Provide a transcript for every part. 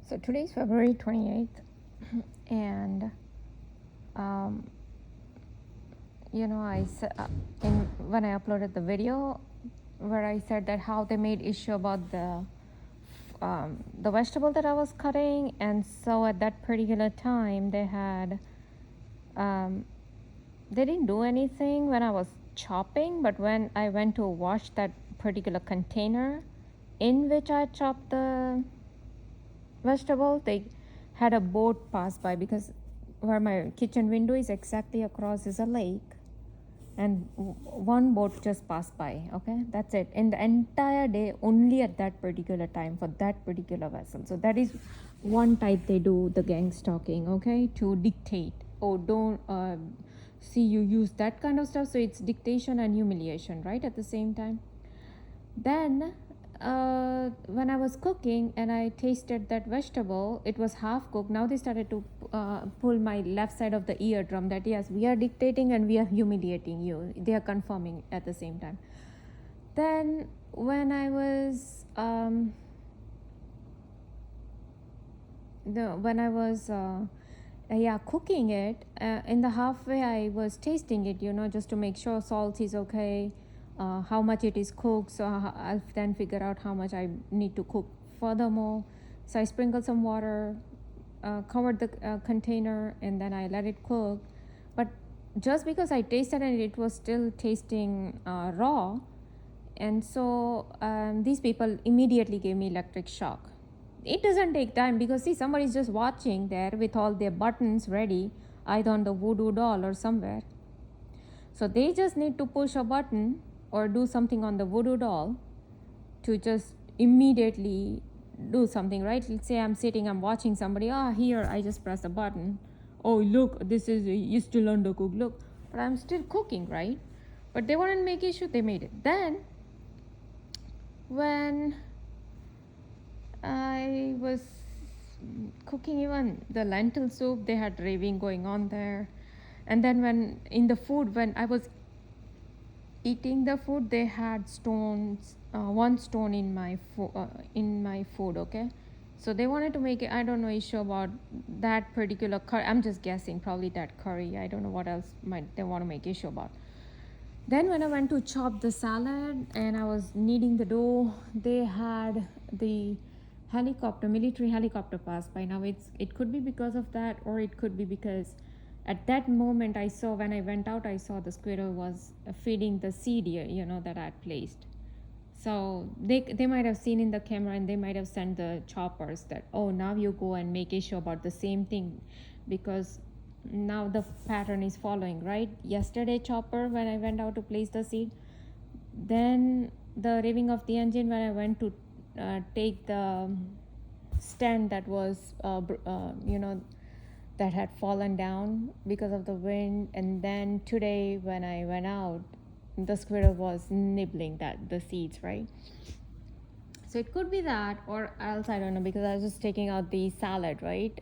So today's February 28th, and I said when I uploaded the video where I said that how they made issue about the vegetable that I was cutting, and so at that particular time um, they didn't do anything when I was chopping, but when I went to wash that particular container in which I chopped the vegetable, they had a boat pass by, because where my kitchen window is exactly across is a lake, and one boat just passed by. Okay, that's it in the entire day, only at that particular time for that particular vessel. So that is one type they do the gang stalking, okay, to dictate. Oh, don't see, you use that kind of stuff, so it's dictation and humiliation right at the same time. Then when I was cooking and I tasted that vegetable, it was half cooked. Now they started to pull my left side of the eardrum, that yes, we are dictating and we are humiliating you. They are confirming at the same time. Then when I was cooking it, in the halfway I was tasting it, just to make sure salt is okay, how much it is cooked. So I'll then figure out how much I need to cook furthermore. So I sprinkled some water, covered the container, and then I let it cook. But just because I tasted it, it was still tasting raw, and so these people immediately gave me electric shock. It doesn't take time, because see, somebody's just watching there with all their buttons ready, either on the voodoo doll or somewhere. So they just need to push a button or do something on the voodoo doll to just immediately do something, right? Let's say I'm sitting, I'm watching somebody, here I just press a button. Oh, look, this is still undercooked, look. But I'm still cooking, right? But they wanted to make issue, they made it. Then when I was cooking even the lentil soup, they had raving going on there. And then when I was eating the food, they had stones, one stone in my food, okay? So they wanted to make it, I don't know, issue about that particular curry. I'm just guessing, probably that curry. I don't know what else might they want to make issue about. Then when I went to chop the salad and I was kneading the dough, they had the military helicopter pass by. Now it could be because of that, or it could be because at that moment when I went out, I saw the squirrel was feeding the seed, that I had placed. So they might have seen in the camera, and they might have sent the choppers that, oh, now you go and make issue about the same thing, because now the pattern is following, right? Yesterday chopper, when I went out to place the seed, then the revving of the engine when I went to take the stand that was that had fallen down because of the wind. And then today when I went out, the squirrel was nibbling the seeds, right? So it could be that, or else I don't know, because I was just taking out the salad, right,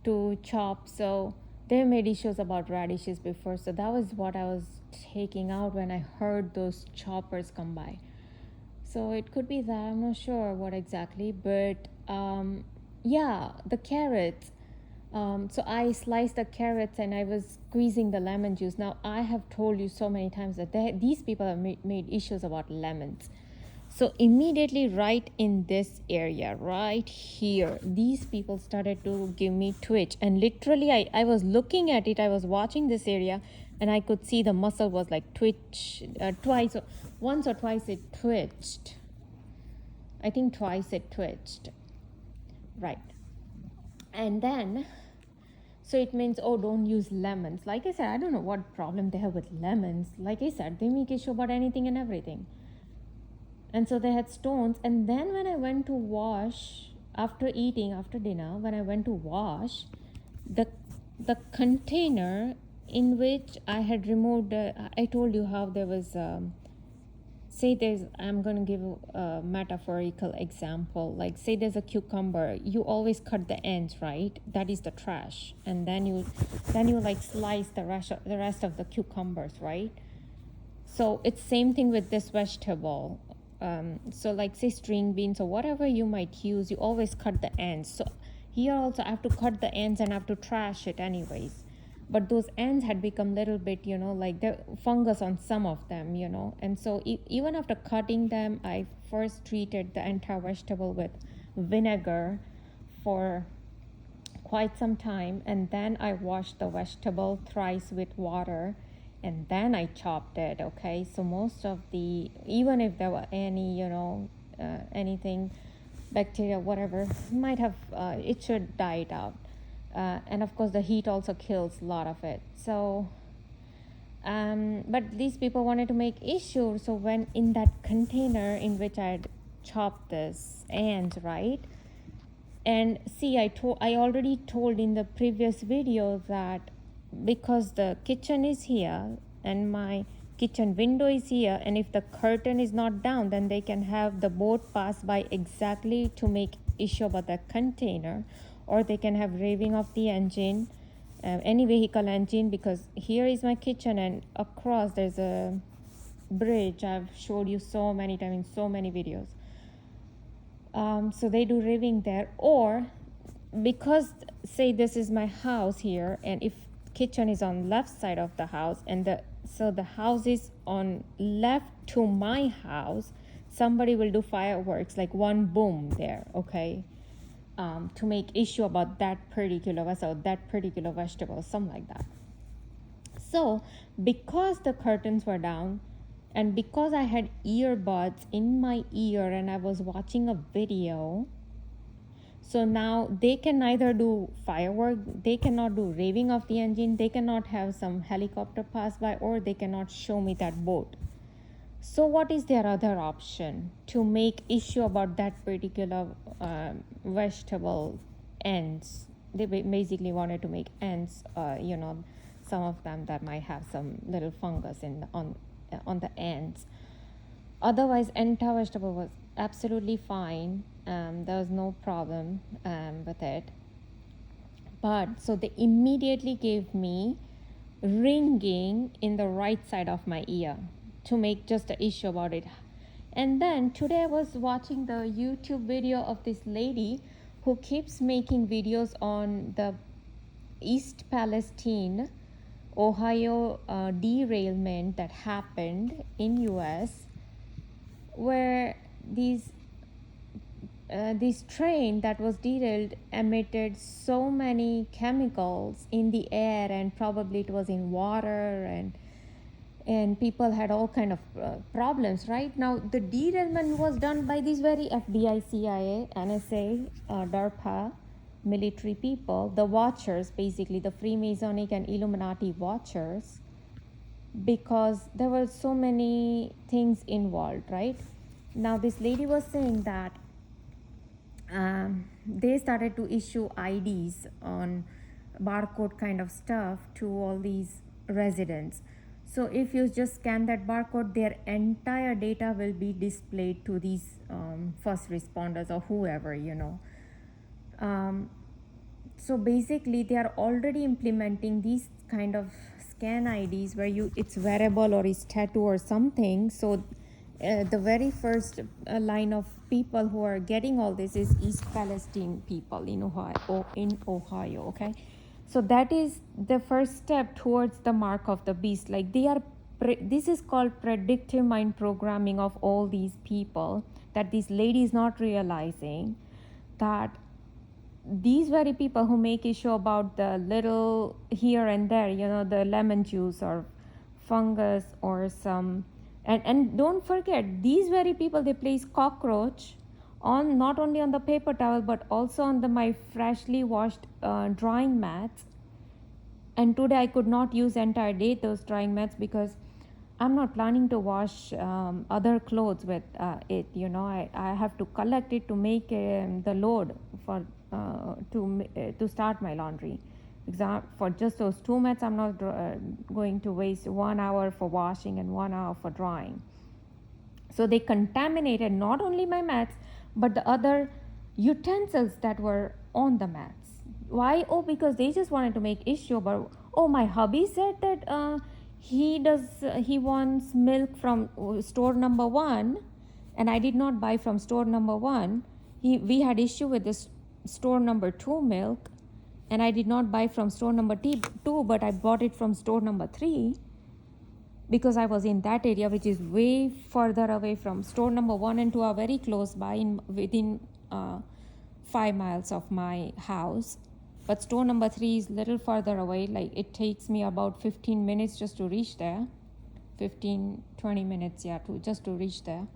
to chop. So they made issues about radishes before, so that was what I was taking out when I heard those choppers come by. So it could be that, I'm not sure what exactly, but the carrots. So I sliced the carrots and I was squeezing the lemon juice. Now I have told you so many times that these people have made issues about lemons. So immediately right in this area, right here, these people started to give me twitch. And literally I was looking at it, I was watching this area, and I could see the muscle was like twitch once or twice it twitched. I think twice it twitched. Right. And then, so it means, oh, don't use lemons. Like I said, I don't know what problem they have with lemons. Like I said, they make issue about anything and everything. And so they had stones. And then when I went to wash, after dinner, when I went to wash, the container in which I had removed, I told you how there was, I'm going to give a metaphorical example. Like, say there's a cucumber. You always cut the ends, right? That is the trash. And then you like slice the rest of the cucumbers, right? So it's same thing with this vegetable. So like say string beans or whatever you might use, you always cut the ends. So Here also I have to cut the ends and I have to trash it anyways. But those ends had become little bit, like the fungus on some of them, and so even after cutting them, I first treated the entire vegetable with vinegar for quite some time, and then I washed the vegetable thrice with water, and then I chopped it. Okay, so most of the, even if there were any anything, bacteria, whatever, might have it should die out, and of course the heat also kills a lot of it. So but these people wanted to make issue, so when in that container in which I had chopped this ants, right? And see, I already told in the previous video that because the kitchen is here and my kitchen window is here, and if the curtain is not down, then they can have the boat pass by exactly to make issue about the container, or they can have raving of the engine, any vehicle engine, because here is my kitchen and across there's a bridge. I've showed you so many times in so many videos. So they do raving there, or because say this is my house here, and if kitchen is on left side of the house, and the house is on left to my house, somebody will do fireworks like one boom there, okay, to make issue about that particular vessel, that particular vegetable, something like that. So because the curtains were down, and because I had earbuds in my ear and I was watching a video, so now they can neither do firework, they cannot do raving of the engine, they cannot have some helicopter pass by, or they cannot show me that boat. So what is their other option to make issue about that particular vegetable ends? They basically wanted to make ends, some of them that might have some little fungus on the ends. Otherwise, entire vegetable was absolutely fine. There was no problem with it. But so they immediately gave me ringing in the right side of my ear to make just an issue about it. And then today I was watching the YouTube video of this lady who keeps making videos on the East Palestine, Ohio derailment that happened in US, where this train that was derailed emitted so many chemicals in the air, and probably it was in water, and people had all kind of problems. Right now the derailment was done by these very FBI, CIA, NSA, DARPA military people, the watchers, basically the Freemasonic and Illuminati watchers, because there were so many things involved. Right now this lady was saying that they started to issue IDs on barcode kind of stuff to all these residents. So if you just scan that barcode, their entire data will be displayed to these first responders or whoever, so basically they are already implementing these kind of scan IDs where it's wearable or it's tattoo or something. So the very first line of people who are getting all this is East Palestine people in Ohio, okay? So that is the first step towards the mark of the beast. Like this is called predictive mind programming of all these people, that this lady is not realizing that these very people who make issue about the little here and there, the lemon juice or fungus or some, and don't forget, these very people, they place cockroach on not only on the paper towel but also on my freshly washed drying mats. And today I could not use entire day those drying mats because I'm not planning to wash other clothes with it. I have to collect it to make the load for to start my laundry. For just those 2 mats, I'm not going to waste 1 hour for washing and 1 hour for drying. So they contaminated not only my mats, but the other utensils that were on the mats. Why? Oh, because they just wanted to make issue about, oh, my hubby said that he wants milk from store number 1, and I did not buy from store number 1. We had issue with this store number 2 milk, and I did not buy from store number 2, but I bought it from store number 3, because I was in that area, which is way further away from store number 1 and 2 are very close by, within 5 miles of my house. But store number 3 is a little further away. Like, it takes me about 15 minutes just to reach there. 15-20 minutes, yeah, just to reach there.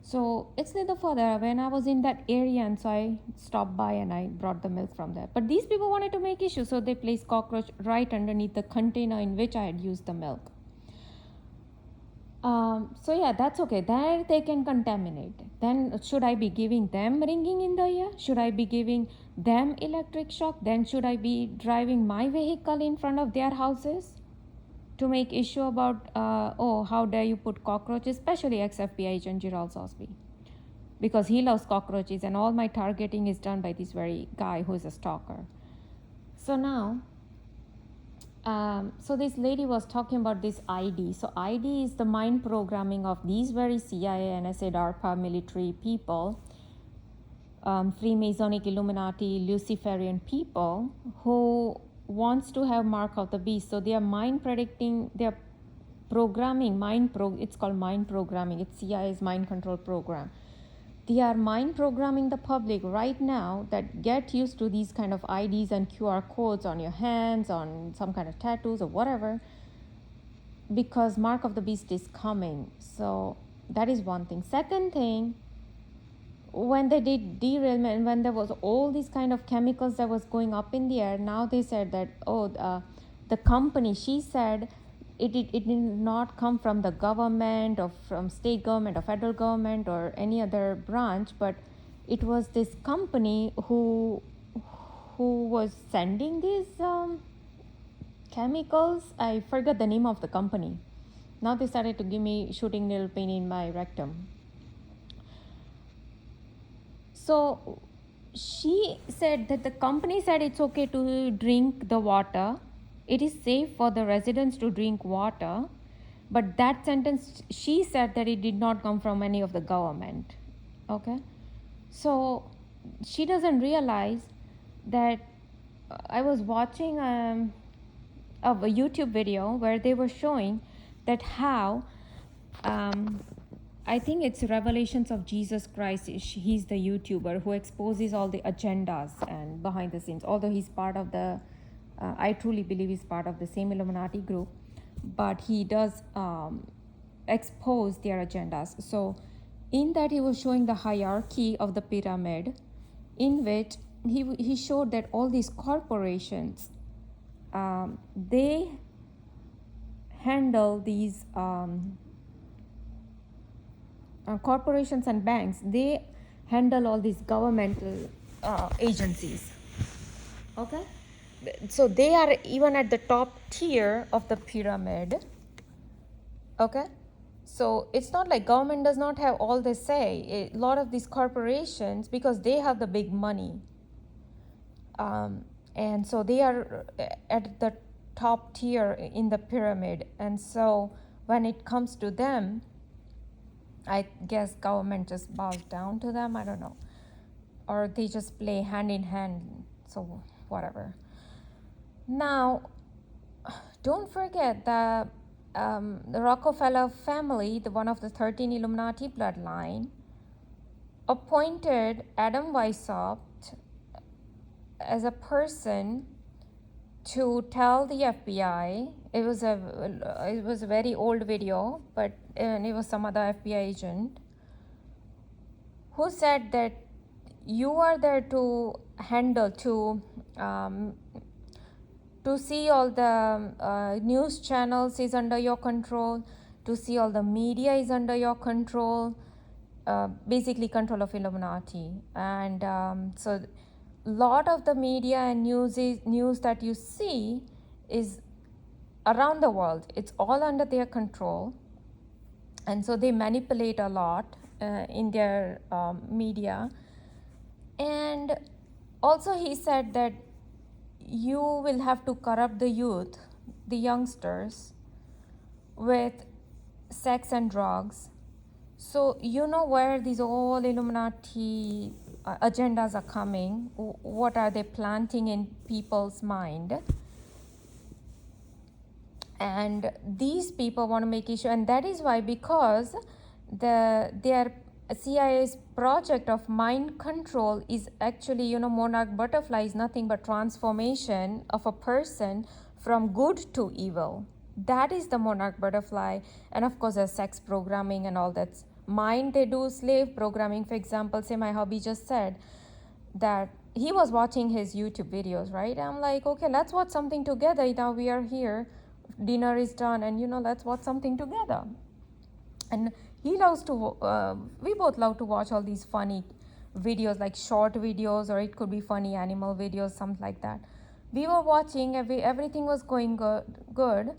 So it's a little further when I was in that area, and so I stopped by and I brought the milk from there. But these people wanted to make issue, so they placed cockroach right underneath the container in which I had used the milk. So yeah, that's okay. There they can contaminate. Then should I be giving them ringing in the ear? Should I be giving them electric shock? Then should I be driving my vehicle in front of their houses to make issue about, oh, how dare you put cockroaches, especially ex-FBI agent Gerald Sosby, because he loves cockroaches, and all my targeting is done by this very guy who is a stalker. So now, so this lady was talking about this ID. So ID is the mind programming of these very CIA, NSA, DARPA military people, Freemasonic, Illuminati, Luciferian people who wants to have mark of the beast. So they are mind predicting, they are programming, it's called mind programming. It's CIA's mind control program. They are mind programming the public right now that get used to these kind of IDs and QR codes on your hands, on some kind of tattoos or whatever, because mark of the beast is coming. So that is one thing. Second thing, when they did derailment, when there was all these kind of chemicals that was going up in the air, now they said that, the company, she said it did not come from the government or from state government or federal government or any other branch, but it was this company who was sending these chemicals. I forgot the name of the company. Now they started to give me shooting needle pain in my rectum. So she said that the company said it's okay to drink the water. It is safe for the residents to drink water. But that sentence, she said that it did not come from any of the government. Okay? So she doesn't realize that I was watching a YouTube video where they were showing that how, I think it's Revelations of Jesus Christ. He's the YouTuber who exposes all the agendas and behind the scenes. Although he's part of the, I truly believe he's part of the same Illuminati group, but he does expose their agendas. So in that he was showing the hierarchy of the pyramid, in which he showed that all these corporations, they handle these corporations and banks, they handle all these governmental agencies. Okay, so they are even at the top tier of the pyramid. Okay, so it's not like government does not have all the say. A lot of these corporations, because they have the big money, and so they are at the top tier in the pyramid. And so when it comes to them, I guess government just bows down to them. I don't know, or they just play hand in hand. So whatever. Now, don't forget the Rockefeller family, the one of the 13 Illuminati bloodline, appointed Adam Weishaupt as a person to tell the FBI. It was a very old video, but it was some other FBI agent who said that you are there to handle, to see all the news channels is under your control, to see all the media is under your control, basically control of Illuminati. And so lot of the media and news that you see is around the world. It's all under their control. And so they manipulate a lot in their media. And also he said that you will have to corrupt the youth, the youngsters, with sex and drugs. So you know where these all Illuminati agendas are coming, what are they planting in people's mind. And these people want to make issue, and that is why, because their CIA's project of mind control is actually, monarch butterfly is nothing but transformation of a person from good to evil. That is the monarch butterfly. And of course there's sex programming and all that. Mind, they do slave programming. For example, say my hubby just said that he was watching his YouTube videos, right? I'm like, okay, let's watch something together. Now we are here, dinner is done, and let's watch something together. And he loves to we both love to watch all these funny videos, like short videos, or it could be funny animal videos, something like that. We were watching, everything was going good.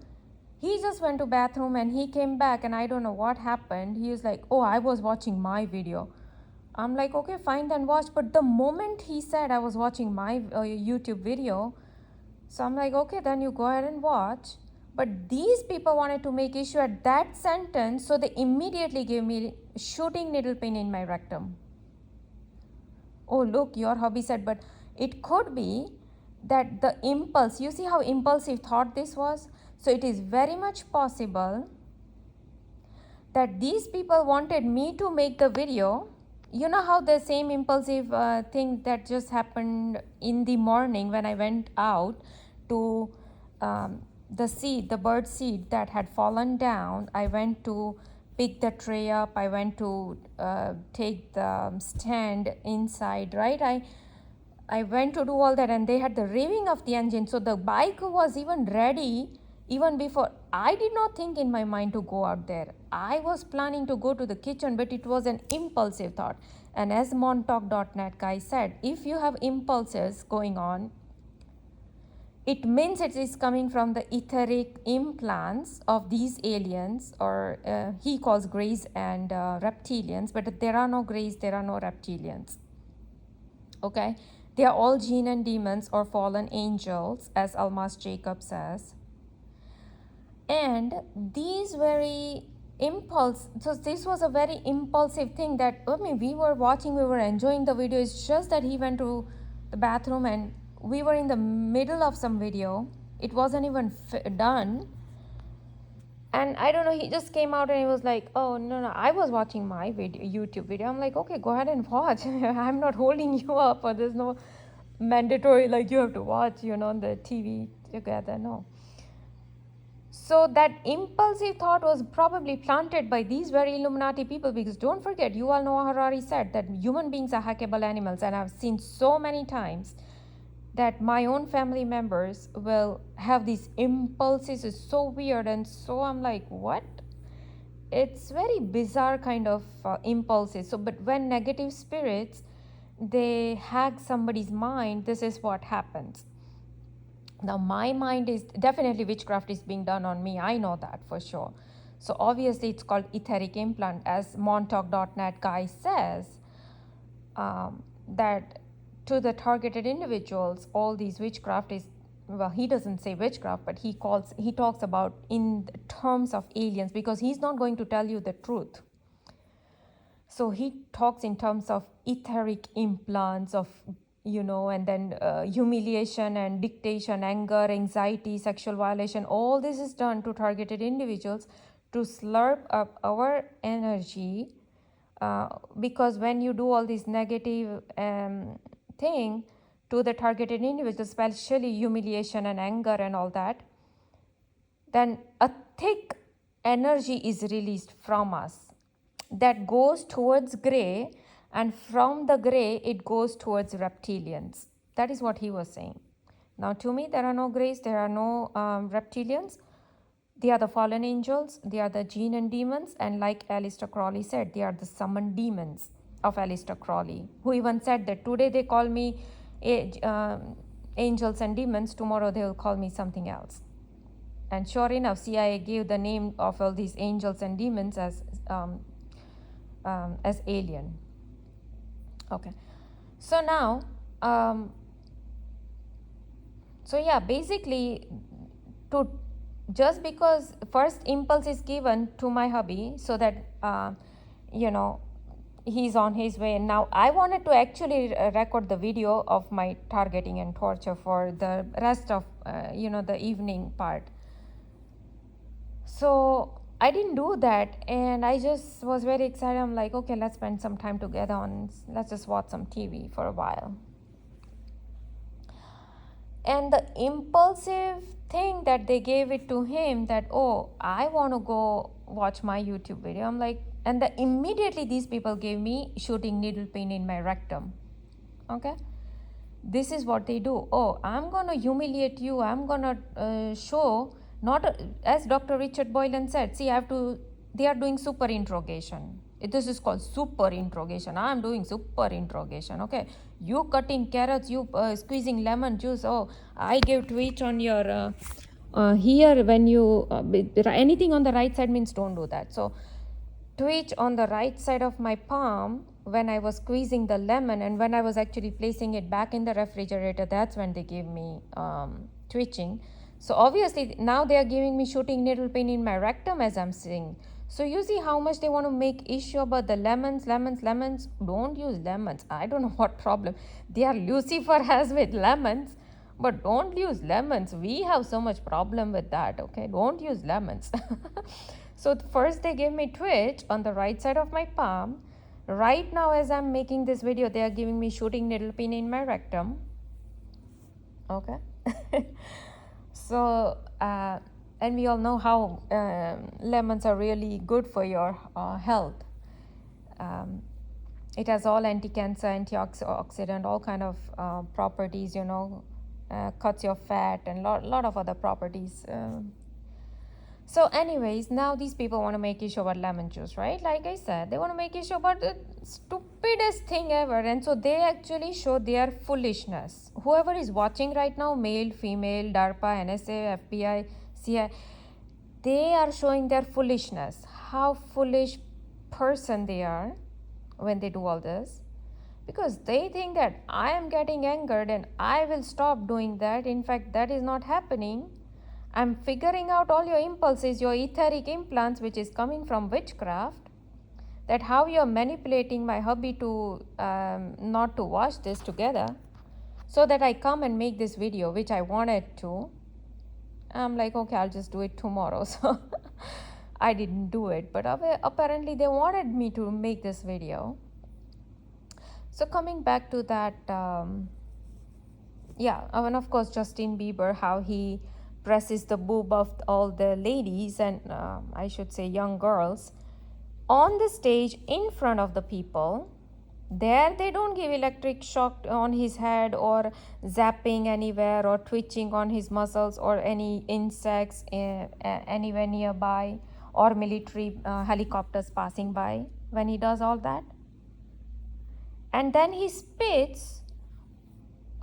He just went to bathroom and he came back, and I don't know what happened. He was like, oh, I was watching my video. I'm like, okay, fine, then watch. But the moment he said I was watching my YouTube video, so I'm like, okay, then you go ahead and watch. But these people wanted to make issue at that sentence, so they immediately gave me shooting needle pain in my rectum. Oh, look, your hubby said, but it could be that the impulse, you see how impulsive thought this was? So it is very much possible that these people wanted me to make the video. You know how the same impulsive thing that just happened in the morning when I went out to the bird seed that had fallen down. I went to pick the tray up. I went to take the stand inside, right? I went to do all that, and they had the revving of the engine. So the bike was even ready even before. I did not think in my mind to go out there. I was planning to go to the kitchen, but it was an impulsive thought. And as montalk.net guy said, if you have impulses going on, it means it is coming from the etheric implants of these aliens, or he calls greys and reptilians, but there are no greys, there are no reptilians. Okay, they are all jinn and demons or fallen angels, as Almas Jacob says. And these very impulse, so this was a very impulsive thing that, we were watching, we were enjoying the video. It's just that he went to the bathroom and we were in the middle of some video. It wasn't even done. And I don't know, he just came out and he was like, oh, no, I was watching my YouTube video. I'm like, okay, go ahead and watch. I'm not holding you up, or there's no mandatory, like you have to watch, the TV together. No. So that impulsive thought was probably planted by these very Illuminati people, because don't forget, you all know Harari said that human beings are hackable animals, and I've seen so many times that my own family members will have these impulses. It's so weird, and so I'm like, what? It's very bizarre kind of impulses. So, but when negative spirits, they hack somebody's mind, this is what happens. Now, my mind is definitely, witchcraft is being done on me. I know that for sure. So obviously it's called etheric implant, as montalk.net guy says, that to the targeted individuals, all these witchcraft is, well, he doesn't say witchcraft, but he talks about in terms of aliens, because he's not going to tell you the truth. So he talks in terms of etheric implants of, and then humiliation and dictation, anger, anxiety, sexual violation. All this is done to targeted individuals to slurp up our energy, because when you do all this negative thing to the targeted individuals, especially humiliation and anger and all that, then a thick energy is released from us that goes towards gray, and from the gray it goes towards reptilians. That is what he was saying. Now, to me, there are no grays, there are no reptilians. They are the fallen angels, they are the jinn and demons, and like Aleister Crowley said, they are the summoned demons of Aleister Crowley, who even said that today they call me angels and demons, tomorrow they will call me something else. And sure enough, CIA gave the name of all these angels and demons as alien. Okay, so now, basically, to just because first impulse is given to my hubby, so that he's on his way. Now I wanted to actually record the video of my targeting and torture for the rest of the evening part. So I didn't do that, and I just was very excited. I'm like, okay, let's spend some time together let's just watch some TV for a while. And the impulsive thing that they gave it to him, that, oh, I want to go watch my YouTube video. I'm like, and immediately these people gave me shooting needle pain in my rectum. Okay, this is what they do. Oh, I'm gonna humiliate you. I'm gonna show, not as Dr. Richard Boylan said. See, they are doing super interrogation. This is called super interrogation. I'm doing super interrogation. Okay, you cutting carrots, you squeezing lemon juice. Oh, I give twitch on your here when you anything on the right side means don't do that. So twitch on the right side of my palm when I was squeezing the lemon, and when I was actually placing it back in the refrigerator, that's when they gave me twitching. So obviously now they are giving me shooting needle pain in my rectum as I'm saying. So you see how much they want to make issue about the lemons. Don't use lemons. I don't know what problem Lucifer has with lemons, but don't use lemons. We have so much problem with that. Okay, don't use lemons. So first they gave me twitch on the right side of my palm. Right now as I'm making this video, they are giving me shooting needle pain in my rectum. Okay. So and we all know how lemons are really good for your health. It has all anti-cancer, antioxidant, all kind of properties, cuts your fat and lot of other properties. So anyways, now these people want to make issue about lemon juice, right? Like I said, they want to make issue about the stupidest thing ever. And so they actually show their foolishness. Whoever is watching right now, male, female, DARPA, NSA, FBI, CIA, they are showing their foolishness. How foolish person they are when they do all this. Because they think that I am getting angered and I will stop doing that. In fact, that is not happening. I'm figuring out all your impulses, your etheric implants, which is coming from witchcraft, that how you're manipulating my hubby to not to watch this together, so that I come and make this video, which I wanted to. I'm like, okay, I'll just do it tomorrow. So I didn't do it, but apparently they wanted me to make this video. So coming back to that, and of course Justin Bieber, how he presses the boob of all the ladies, and I should say young girls, on the stage in front of the people. There they don't give electric shock on his head or zapping anywhere or twitching on his muscles or any insects anywhere nearby or military helicopters passing by when he does all that. And then he spits.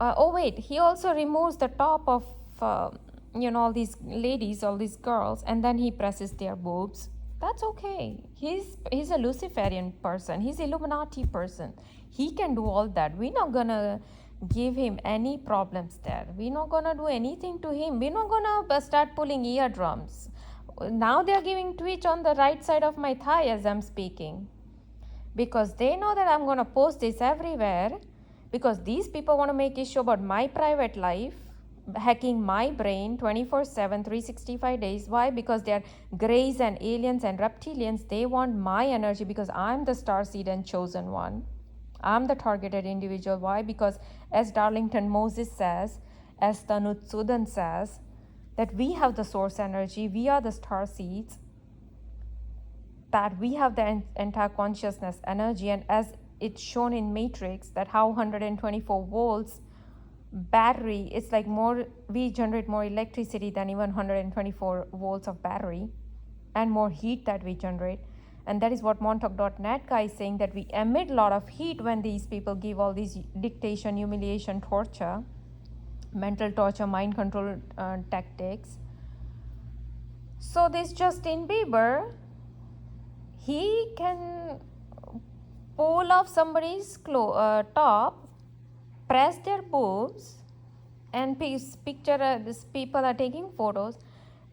He also removes the top of all these ladies, all these girls, and then he presses their boobs. That's okay. He's a Luciferian person. He's Illuminati person. He can do all that. We're not gonna give him any problems there. We're not gonna do anything to him. We're not gonna start pulling eardrums. Now they're giving twitch on the right side of my thigh as I'm speaking, because they know that I'm gonna post this everywhere, because these people want to make issue about my private life, hacking my brain 24/7, 365 days. Why? Because they're greys and aliens and reptilians. They want my energy because I'm the starseed and chosen one. I'm the targeted individual. Why? Because as Darlington Moses says, as Tanut Sudan says, that we have the source energy, we are the starseeds, that we have the entire consciousness energy, and as it's shown in Matrix, that how 124 volts battery, it's like we generate more electricity than even 124 volts of battery, and more heat that we generate. And that is what Montauk.net guy is saying, that we emit a lot of heat when these people give all these dictation, humiliation, torture, mental torture, mind control tactics. So this Justin Bieber, he can pull off somebody's top, press their boobs, and picture these people are taking photos.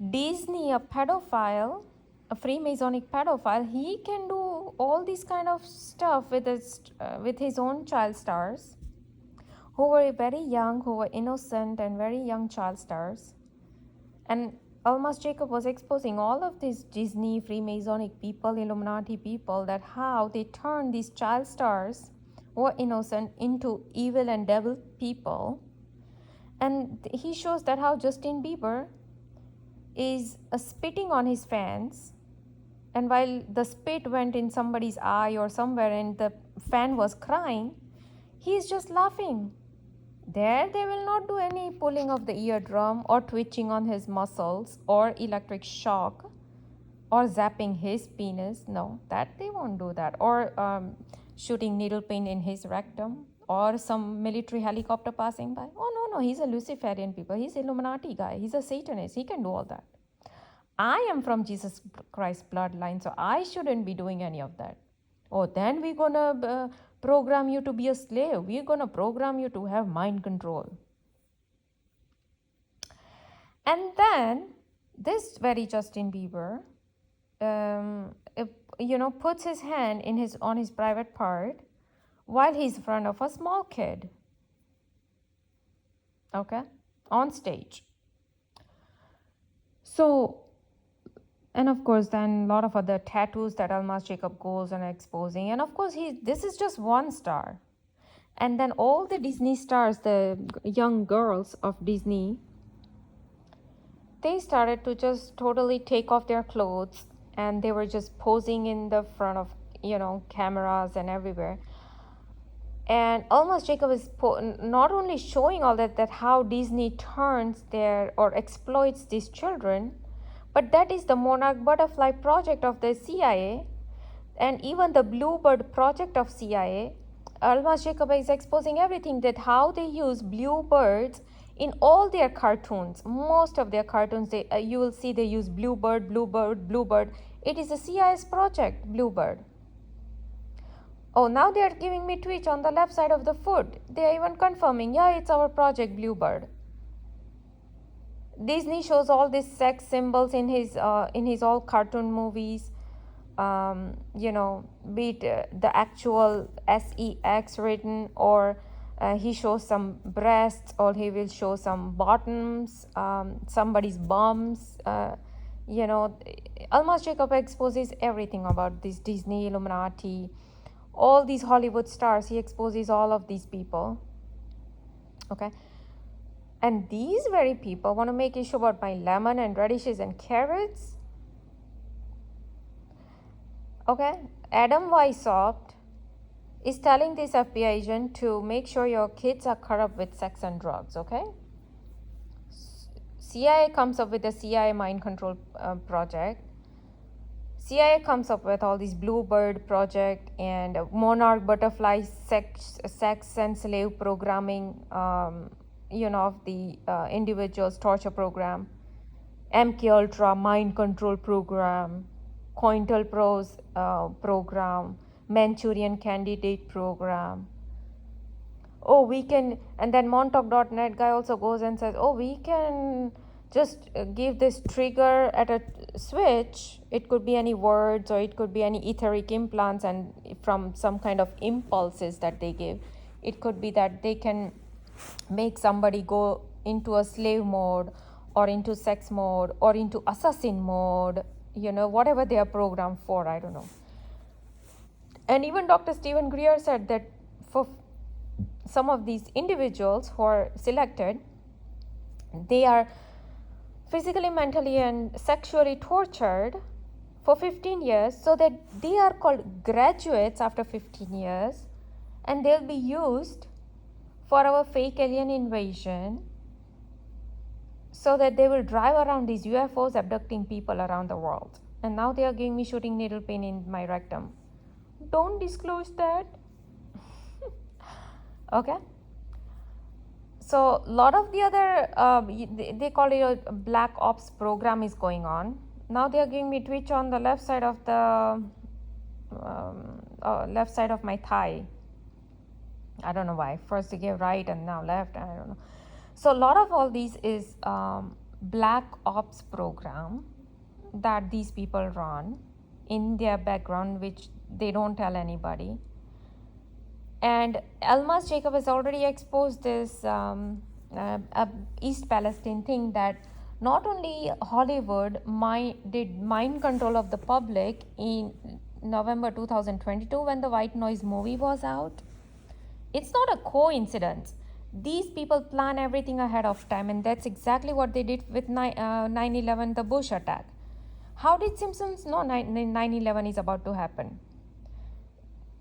Disney, a pedophile, a Freemasonic pedophile, he can do do all these kind of stuff with his own child stars, who were very young, who were innocent and very young child stars. And Almas Jacob was exposing all of these Disney, Freemasonic people, Illuminati people, that how they turned these child stars who were innocent into evil and devil people. And he shows that how Justin Bieber is spitting on his fans, and while the spit went in somebody's eye or somewhere and the fan was crying, he is just laughing. There they will not do any pulling of the eardrum or twitching on his muscles or electric shock or zapping his penis. No, that they won't do that. Or shooting needle pain in his rectum, or some military helicopter passing by. Oh, no, he's a Luciferian people. He's an Illuminati guy. He's a Satanist. He can do all that. I am from Jesus Christ bloodline, so I shouldn't be doing any of that. Oh, then we're going to program you to be a slave. We're going to program you to have mind control. And then this very Justin Bieber, puts his hand on his private part while he's in front of a small kid. Okay, on stage. So, and of course, then a lot of other tattoos that Almas Jacob goes on exposing. And of course, this is just one star. And then all the Disney stars, the young girls of Disney, they started to just totally take off their clothes, and they were just posing in the front of, cameras and everywhere. And Almas Jacob is not only showing all that how Disney turns or exploits these children, but that is the Monarch Butterfly project of the CIA, and even the Bluebird project of CIA. Almas Jacob is exposing everything, that how they use bluebirds in all their cartoons. Most of their cartoons, you will see they use Bluebird. It is a CIA's project, Bluebird. Oh, now they are giving me twitch on the left side of the foot. They are even confirming, yeah, it's our project, Bluebird. Disney shows all these sex symbols in his all cartoon movies. Be it the actual sex written, or he shows some breasts, or he will show some bottoms, somebody's bums. Almas Jacob exposes everything about this Disney, Illuminati, all these Hollywood stars. He exposes all of these people. Okay. And these very people want to make issue about my lemon and radishes and carrots. Okay, Adam Weishaupt is telling this FBI agent to make sure your kids are corrupt with sex and drugs, okay? CIA comes up with the CIA mind control project. CIA comes up with all these Bluebird project and Monarch Butterfly sex and slave programming, of the individuals torture program, MK Ultra mind control program, COINTELPRO's program, Manchurian Candidate program. Oh, we can, and then Montauk.net guy also goes and says, oh, we can just give this trigger at a switch. It could be any words, or it could be any etheric implants, and from some kind of impulses that they give. It could be that they can make somebody go into a slave mode, or into sex mode, or into assassin mode, whatever they are programmed for, I don't know. And even Dr. Stephen Greer said that for some of these individuals who are selected, they are physically, mentally, and sexually tortured for 15 years, so that they are called graduates after 15 years, and they'll be used for our fake alien invasion, so that they will drive around these UFOs abducting people around the world. And now they are giving me shooting needle pain in my rectum. Don't disclose that. Okay. So a lot of the other, they call it a black ops program is going on. Now they are giving me twitch on the left side of the my thigh. I don't know why. First they gave right and now left. I don't know. So a lot of all these is black ops program that these people run in their background, which they don't tell anybody. And Almas Jacob has already exposed this East Palestine thing, that not only Hollywood did mind control of the public in November 2022 when the White Noise movie was out. It's not a coincidence. These people plan everything ahead of time, and that's exactly what they did with 9/11, the Bush attack. How did Simpsons know 9/11 is about to happen?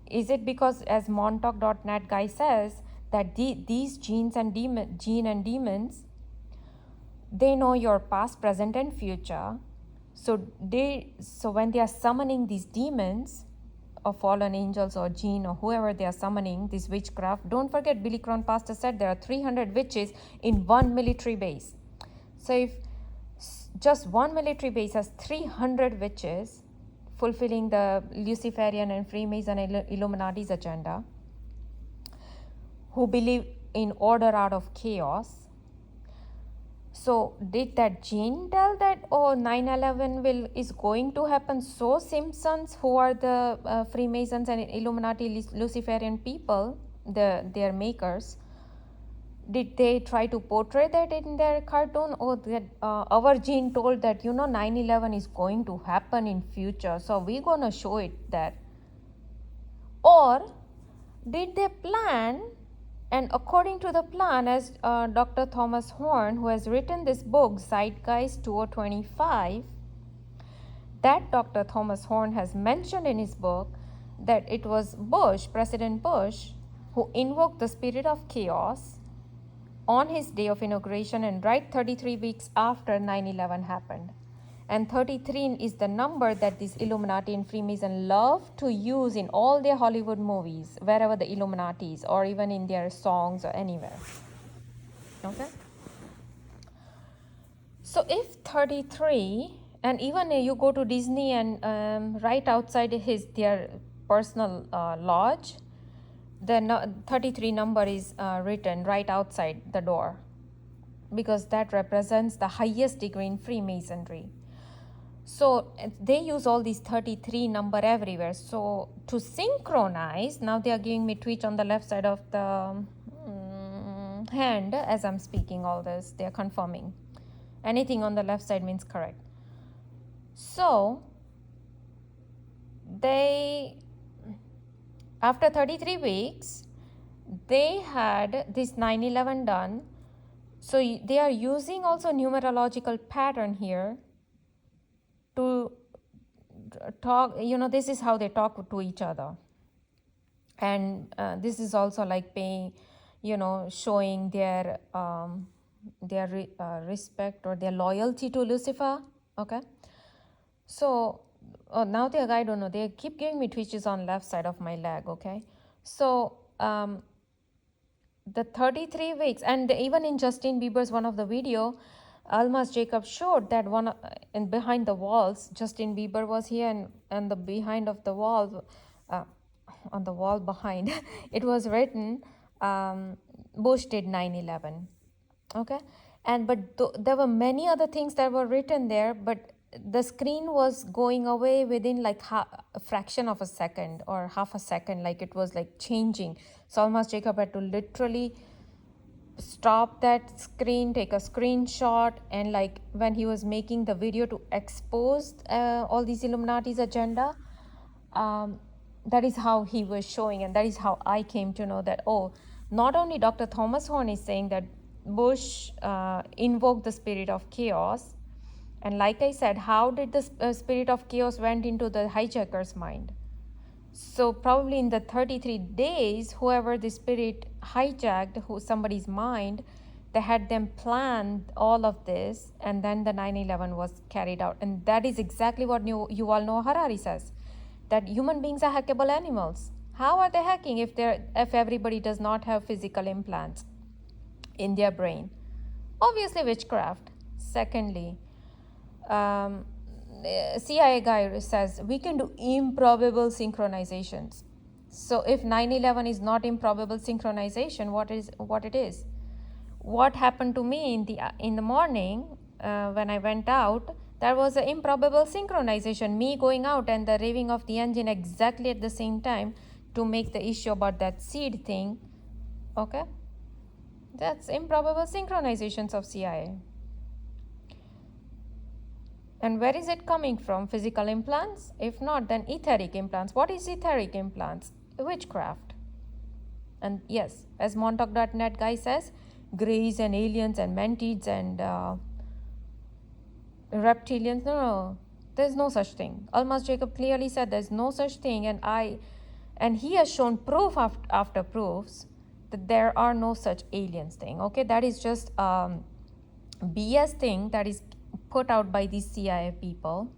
Is it because, as montauk.net guy says, that these gene and demons, they know your past, present, and future. So when they are summoning these demons, or fallen angels, or jinn, or whoever they are summoning, this witchcraft, don't forget Billy Crone pastor said there are 300 witches in one military base. So if just one military base has 300 witches fulfilling the Luciferian and Freemason Illuminati's agenda, who believe in order out of chaos. So did that jinn tell that, 9/11 is going to happen? So Simpsons, who are the Freemasons and Illuminati Luciferian people, their makers, did they try to portray that in their cartoon? Or that our jinn told that 9/11 is going to happen in future, so we're gonna show it that? Or did they plan? And according to the plan, as Dr. Thomas Horn, who has written this book, Zeitgeist 2025, that Dr. Thomas Horn has mentioned in his book that it was President Bush, who invoked the spirit of chaos on his day of inauguration, and right 33 weeks after 9/11 happened. And 33 is the number that these Illuminati and Freemason love to use in all their Hollywood movies, wherever the Illuminati is, or even in their songs or anywhere. Okay? So if 33, and even you go to Disney and right outside their personal lodge, the 33 number is written right outside the door, because that represents the highest degree in Freemasonry. So they use all these 33 number everywhere. So to synchronize, now they are giving me twitch on the left side of the hand as I'm speaking all this. They are confirming. Anything on the left side means correct. So after 33 weeks, they had this 9/11 done. So they are using also numerological pattern here to talk, this is how they talk to each other. And this is also like paying, showing their respect or their loyalty to Lucifer. Okay. So now I don't know, they keep giving me twitches on left side of my leg. Okay. So the 33 weeks, and even in Justin Bieber's one of the video, Almas Jacob showed that one, and behind the walls, Justin Bieber was here, and the behind of the wall, on the wall behind, it was written, Bush did 9/11. Okay, but there were many other things that were written there, but the screen was going away within like a fraction of a second or half a second, like it was like changing. So Almas Jacob had to literally stop that screen, take a screenshot, and like when he was making the video to expose all these Illuminati's agenda, that is how he was showing, and that is how I came to know that, not only Dr. Thomas Horn is saying that Bush invoked the spirit of chaos, and like I said, how did the spirit of chaos went into the hijacker's mind? So probably in the 33 days, whoever the spirit hijacked somebody's mind, they had them plan all of this, and then the 9/11 was carried out. And that is exactly what Yuval Noah Harari says, that human beings are hackable animals. How are they hacking if everybody does not have physical implants in their brain? Obviously witchcraft. Secondly, CIA guy says we can do improbable synchronizations. So if 9/11 is not improbable synchronization, what it is? What happened to me in the morning when I went out? There was an improbable synchronization, me going out and the revving of the engine exactly at the same time to make the issue about that seed thing. Okay? That's improbable synchronizations of CIA. And where is it coming from? Physical implants? If not, then etheric implants. What is etheric implants? Witchcraft. And yes, as Montauk.net guy says, greys and aliens and mantids and reptilians. No, there's no such thing. Almas Jacob clearly said there's no such thing, and he has shown proof after proofs that there are no such aliens thing. Okay, that is just BS thing that is put out by these CIA people.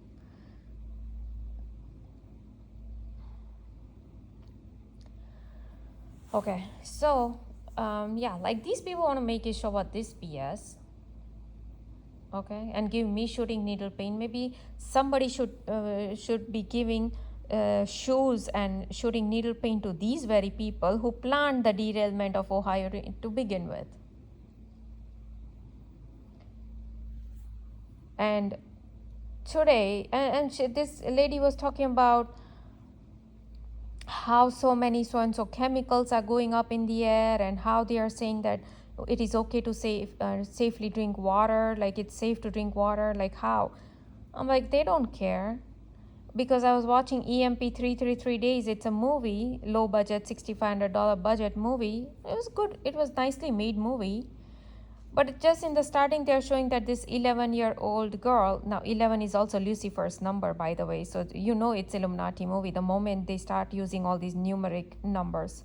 Okay, so yeah, like these people want to make it show about this BS. Okay, and give me shooting needle pain. Maybe somebody should be giving shoes and shooting needle pain to these very people who planned the derailment of Ohio to begin with. And today, this lady was talking about how so many so and so chemicals are going up in the air, and how they are saying that it is okay to safely drink water, like it's safe to drink water. Like how? I'm like, they don't care. Because I was watching EMP 333 Days. It's a movie, low budget, $6,500 budget movie. It was good. It was nicely made movie. But just in the starting, they're showing that this 11-year-old girl, now 11 is also Lucifer's number, by the way, so you know it's Illuminati movie the moment they start using all these numeric numbers.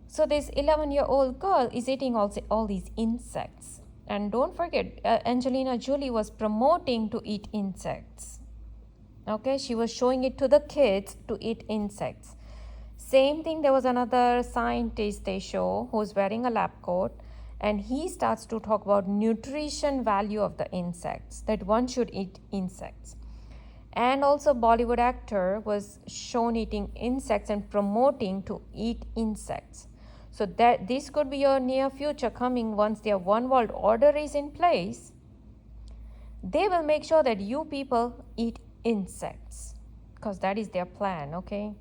So this 11-year-old girl is eating all these insects. And don't forget, Angelina Jolie was promoting to eat insects. Okay, she was showing it to the kids to eat insects. Same thing, there was another scientist they show who's wearing a lab coat, and he starts to talk about nutrition value of the insects, that one should eat insects. And also Bollywood actor was shown eating insects and promoting to eat insects. So that this could be your near future coming. Once their one world order is in place, they will make sure that you people eat insects, because that is their plan. Okay,